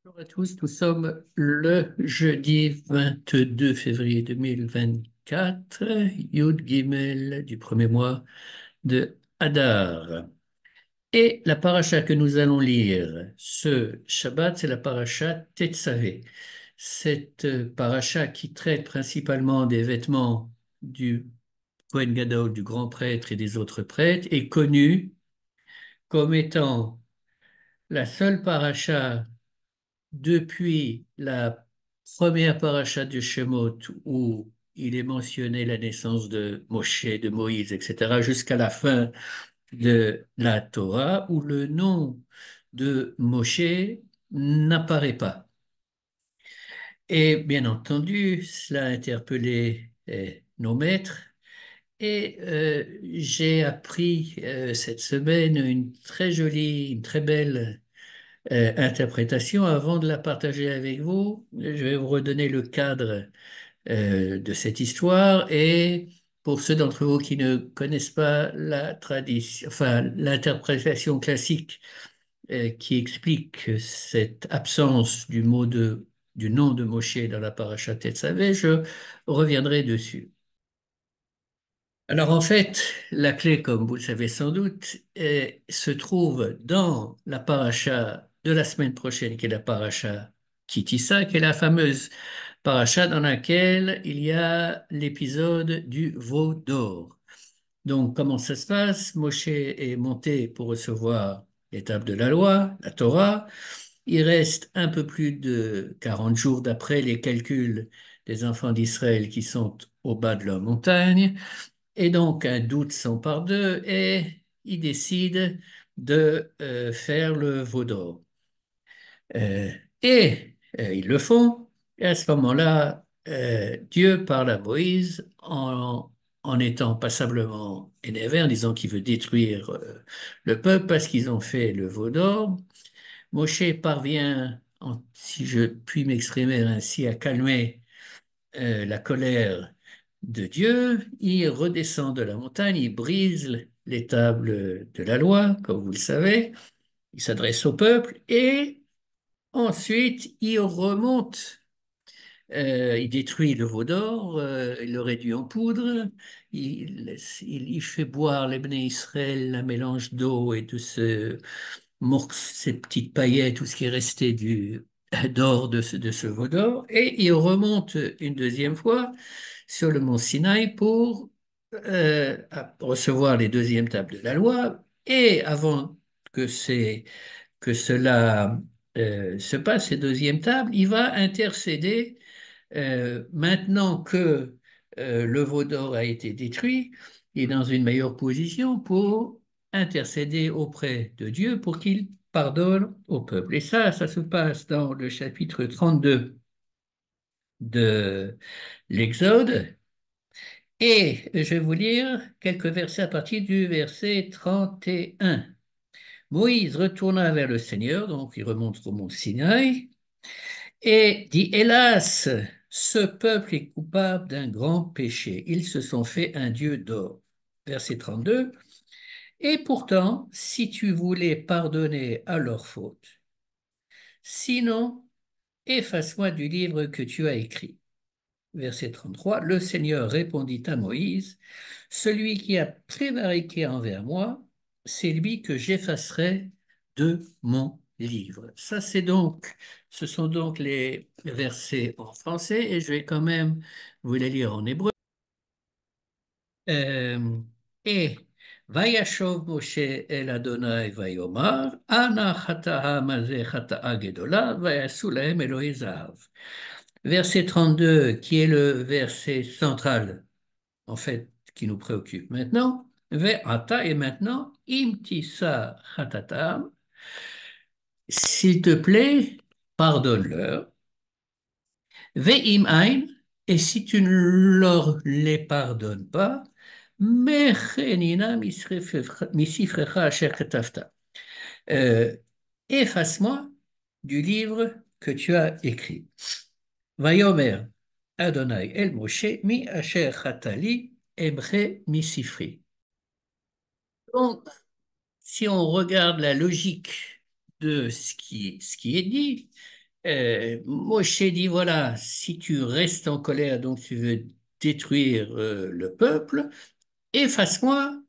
Bonjour à tous, nous sommes le jeudi 22 février 2024, Yud Gimel du premier mois de Hadar. Et la paracha que nous allons lire ce Shabbat, c'est la paracha Tetzavé. Cette paracha qui traite principalement des vêtements du Kohen Gadol, du grand prêtre et des autres prêtres, est connue comme étant la seule paracha depuis la première paracha du Shemot où il est mentionné la naissance de Moshe, de Moïse, etc., jusqu'à la fin de la Torah, où le nom de Moshe n'apparaît pas. Et bien entendu, cela a interpellé nos maîtres. Et j'ai appris cette semaine une très jolie, une très belle interprétation. Avant de la partager avec vous, je vais vous redonner le cadre de cette histoire et pour ceux d'entre vous qui ne connaissent pas la tradition, enfin l'interprétation classique qui explique cette absence du nom de Moshe dans la paracha Tetzavé, je reviendrai dessus. Alors en fait, la clé, comme vous le savez sans doute, se trouve dans la paracha de la semaine prochaine, qui est la paracha Kitissa, qui est la fameuse paracha dans laquelle il y a l'épisode du veau d'or. Donc comment ça se passe? Moshe est monté pour recevoir l'étape de la loi, la Torah. Il reste un peu plus de 40 jours d'après les calculs des enfants d'Israël qui sont au bas de leur montagne. Et donc, un doute s'empare d'eux et ils décident de faire le veau d'or. Euh, Ils le font. Et à ce moment-là, Dieu parle à Moïse en étant passablement énervé, en disant qu'il veut détruire le peuple parce qu'ils ont fait le veau d'or. Moshe parvient, si je puis m'exprimer ainsi, à calmer la colère de Dieu, il redescend de la montagne, il brise les tables de la loi, comme vous le savez, il s'adresse au peuple et ensuite il remonte, il détruit le veau d'or, il le réduit en poudre, il fait boire les Bnei Israël un mélange d'eau et de ces petites paillettes, tout ce qui est resté d'or de ce veau d'or, et il remonte une deuxième fois sur le mont Sinaï pour recevoir les deuxièmes tables de la loi. Et avant que, que cela se passe, ces deuxièmes tables, il va intercéder maintenant que le veau d'or a été détruit, il est dans une meilleure position pour intercéder auprès de Dieu pour qu'il pardonne au peuple. Et ça se passe dans le chapitre 32 de l'Exode. Et je vais vous lire quelques versets à partir du verset 31. Moïse retourna vers le Seigneur, donc il remonte au mont Sinaï, et dit, Hélas, ce peuple est coupable d'un grand péché. Ils se sont fait un dieu d'or. Verset 32. Et pourtant, si tu voulais pardonner à leurs fautes, sinon, efface-moi du livre que tu as écrit. Verset 33, le Seigneur répondit à Moïse, celui qui a prévariqué envers moi, c'est lui que j'effacerai de mon livre. Ce sont donc les versets en français et je vais quand même vous les lire en hébreu. Euh, et Vayashov Moshe el Adonai vayomar, Ana chata'a mazeh chata'a gedola, vayasu lahem Elohei zahav. Verset 32, qui est le verset central, en fait, qui nous préoccupe maintenant. Ve'ata, et maintenant, imtisa chatatam, s'il te plaît, pardonne-leur. Ve'im ain, et si tu ne leur les pardonnes pas, mechenina misifrecha asher ketafta. Euh, Efface-moi du livre que tu as écrit. Vayomer Adonai el Moshe mi asher chatali emre mi sifri. Donc, si on regarde la logique de ce qui est dit, Moshe dit, voilà, si tu restes en colère, donc tu veux détruire le peuple, efface-moi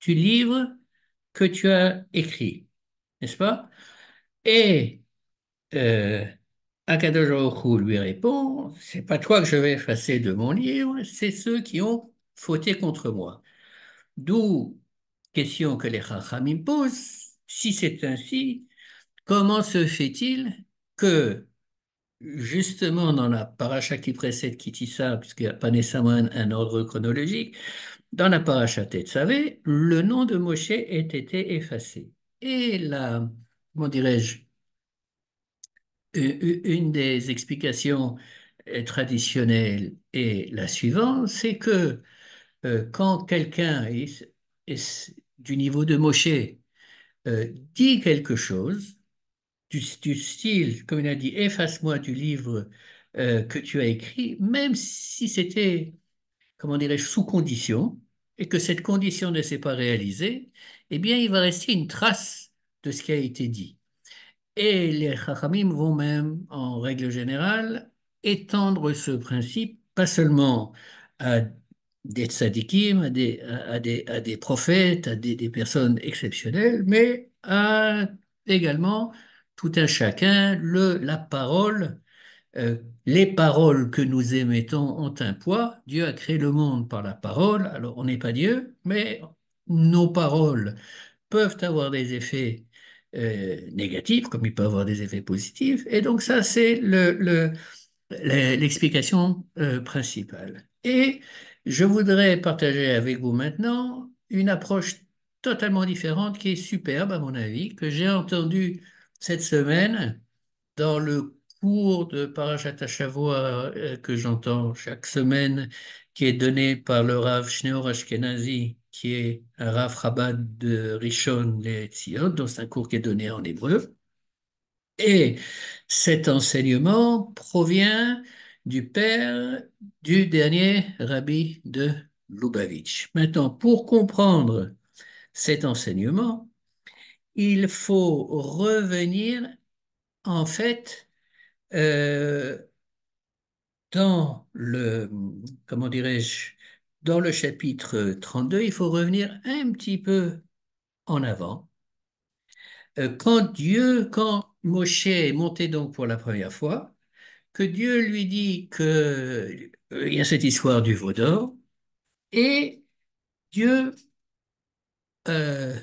du livre que tu as écrit, n'est-ce pas? Et euh, Akadosh Baruch Hu lui répond, c'est pas toi que je vais effacer de mon livre, c'est ceux qui ont fauté contre moi. D'où question que les Chachamim posent, si c'est ainsi, comment se fait-il que justement dans la paracha qui précède Kitissa, puisqu'il n'y a pas nécessairement un ordre chronologique, dans la paracha Tetzavé, le nom de Moshe ait été effacé. Et là, comment dirais-je, une des explications traditionnelles est la suivante, c'est que quand quelqu'un du niveau de Moshe dit quelque chose, du style, comme il a dit, efface-moi du livre que tu as écrit, même si c'était, comment dirais-je, sous condition, et que cette condition ne s'est pas réalisée, eh bien, il va rester une trace de ce qui a été dit. Et les Chachamim vont même, en règle générale, étendre ce principe, pas seulement à des tzadikim, à des prophètes, à des personnes exceptionnelles, mais à également tout un chacun, la parole, les paroles que nous émettons ont un poids. Dieu a créé le monde par la parole, alors on n'est pas Dieu, mais nos paroles peuvent avoir des effets négatifs, comme ils peuvent avoir des effets positifs. Et donc ça, c'est l'explication principale. Et je voudrais partager avec vous maintenant une approche totalement différente qui est superbe, à mon avis, que j'ai entendue cette semaine dans le cours de Parashat Shavua que j'entends chaque semaine, qui est donné par le Rav Shneor Ashkenazi, qui est un Rav Chabad de Rishon LeZion, donc c'est un cours qui est donné en hébreu. Et cet enseignement provient du père du dernier rabbi de Lubavitch. Maintenant, pour comprendre cet enseignement, il faut revenir en fait euh, dans comment dirais-je, dans le chapitre 32, il faut revenir un petit peu en avant. Quand Moshe est monté donc pour la première fois, que Dieu lui dit que il y a cette histoire du veau d'or, et Dieu euh,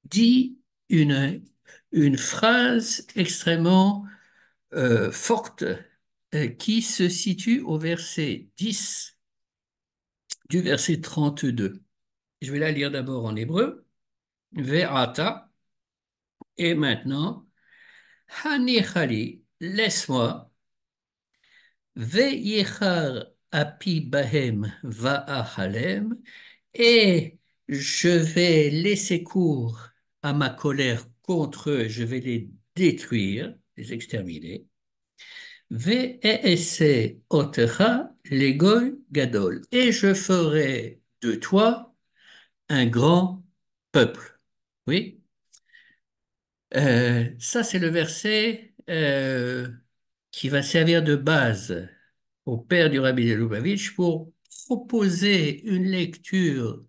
dit une phrase extrêmement forte qui se situe au verset 10 du verset 32. Je vais la lire d'abord en hébreu. Ve'ata, et maintenant, Hanichali, laisse-moi, Ve'yichar api bahem va'achalem, et je vais laisser cours à ma colère contre eux, je vais les détruire, les exterminer. Ve'ese otecha legoy gadol, et je ferai de toi un grand peuple. Oui, ça c'est le verset qui va servir de base au père du Rabbi de Lubavitch pour proposer une lecture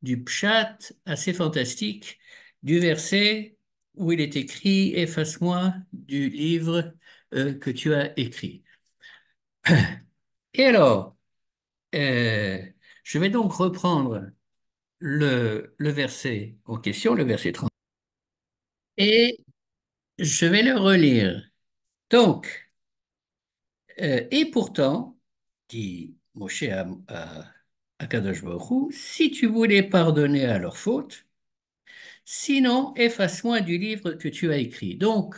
du Pshat assez fantastique du verset où il est écrit efface-moi du livre que tu as écrit. Et alors, euh, je vais donc reprendre le verset en question, le verset 30, et je vais le relire. Donc, et pourtant, dit Moshe à Kadosh Baruch Hu, si tu voulais pardonner à leurs fautes, sinon efface-moi du livre que tu as écrit. Donc,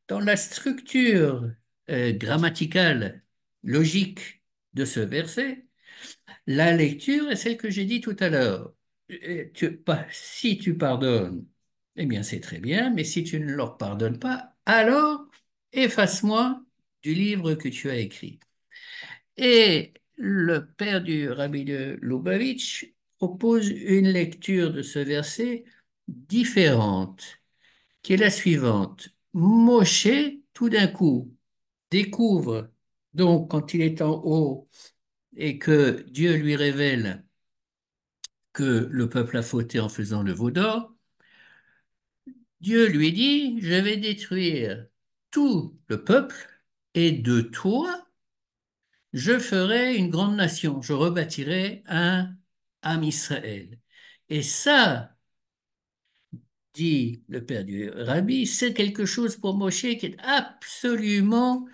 dans la structure grammaticale, logique de ce verset, la lecture est celle que j'ai dit tout à l'heure. Si tu pardonnes, eh bien c'est très bien, mais si tu ne leur pardonnes pas, alors efface-moi du livre que tu as écrit. Et le père du rabbi de Lubavitch propose une lecture de ce verset différente, qui est la suivante. Moshe, tout d'un coup, découvre, donc quand il est en haut et que Dieu lui révèle que le peuple a fauté en faisant le veau d'or, Dieu lui dit, je vais détruire tout le peuple et de toi, je ferai une grande nation, je rebâtirai un Am Israël. Et ça, dit le père du rabbi, c'est quelque chose pour Moshe qui est absolument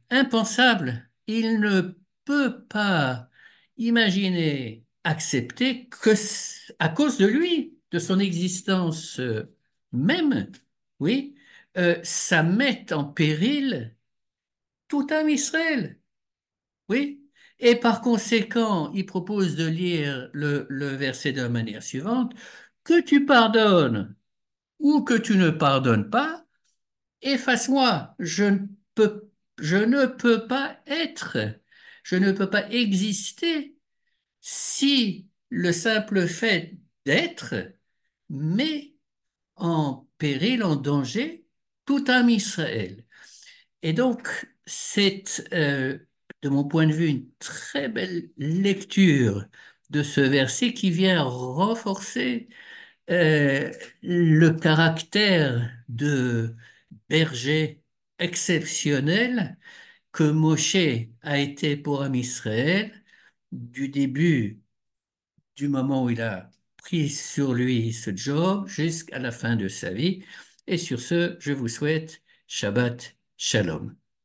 impensable. Il ne peut pas imaginer, accepter que à cause de lui, de son existence même, oui, ça mette en péril tout un Israël, oui. Et par conséquent, il propose de lire le verset de la manière suivante, que tu pardonnes ou que tu ne pardonnes pas, efface-moi, peux, je ne peux pas être, je ne peux pas exister si le simple fait d'être met en péril, en danger, tout un Israël. Et donc, c'est, de mon point de vue, une très belle lecture de ce verset qui vient renforcer euh, le caractère de berger exceptionnel que Moshe a été pour Am Israël du début, du moment où il a pris sur lui ce job jusqu'à la fin de sa vie. Et sur ce, je vous souhaite Shabbat Shalom.